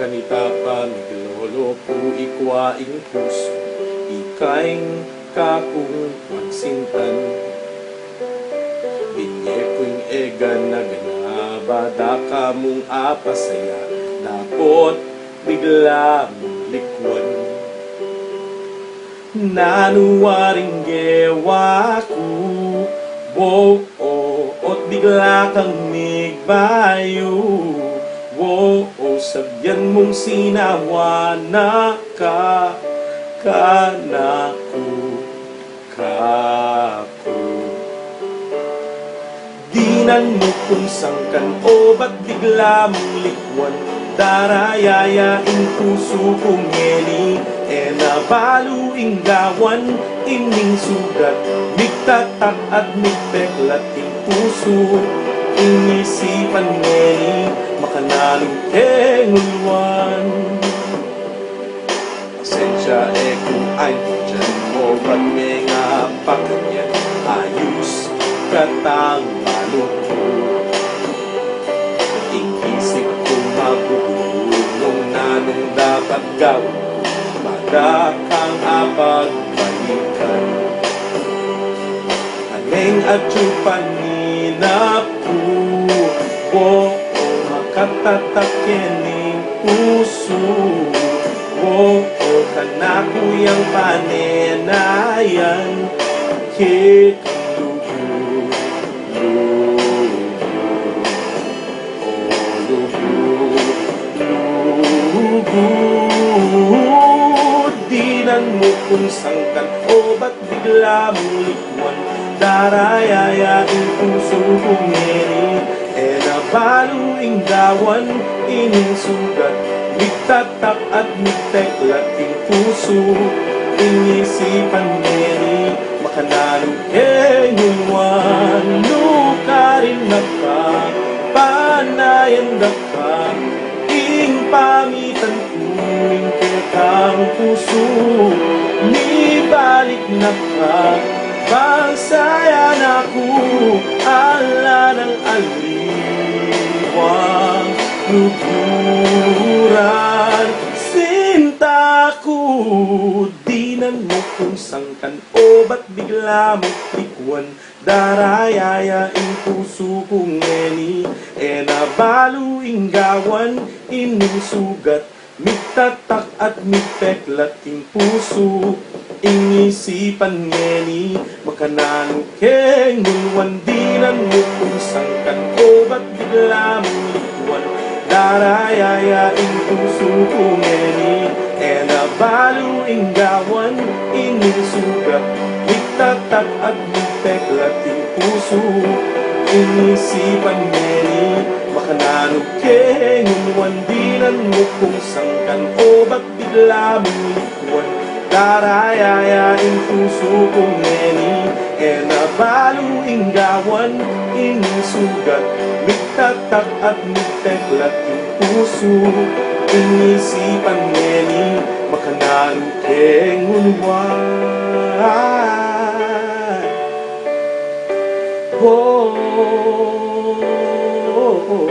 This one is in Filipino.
Kanita pa miglolo po ikwaing puso, ikaing kakung magsintan. Binyeko'y ega na ganabada ka mong apasaya, dapot bigla mong likwan. Nanuwaring gewa ko, wow, ot bigla kang migbayo. Wow, sabyan mong sinawa na ka, kako. Dinan mo kung sangkan o ba't bigla mong likwan. Darayayaing puso kong ngeni, e nabaluing gawan, ining sugat, migtatak at migpeklat ing puso, inisipan ngeni, makanalong tengulwan. Pasensya kung ay dyan mo, ba't may nga pakanyan, ayos katang malukot. Iisip kong mabubulong na nung dapat gawin ko, madakang apagbalikan. Aneng at chupaninap ko, makatatakening puso. Kanakuyang panenayan, dinan mo kung sangkan o ba't bigla mong likwan. Darayayaing puso kong ngeni, e nabaluing gawan, ining sugat, migtatak at migteklat ing puso, inisipan ngeni, makanalong kenyulwan. Lukarin na ka, panayan na ka, ing pamitan kuing kekang puso, nibalik na ka, bangsayan ako, ala ng aliwang luburan. Sinta ko, dinan mo kung sangkan o ba't bigla mong tikwan. Darayayaing puso kong ngeni, e nabaluing gawan, ining sugat, migtatak at migpeklat ing puso, inisipan ngeni, makananong kengulwan. Dinan mo kung sangkan o ba't bigla mong likwan. Darayayaing puso kong ngeni, e nabaluing gawan, ining sugat, migtatak at migpeklat ing puso, inisipan ngeni, makananong kengulwan. Dinan mo kung sangkan o ba't bigla mong likwan. Darayayaing puso kong ngeni, e nabaluing gawan, ining sugat, migtatak at migteklat ing puso, inisipan ngeni, makanalong kengulwan. Oh, oh, oh, oh.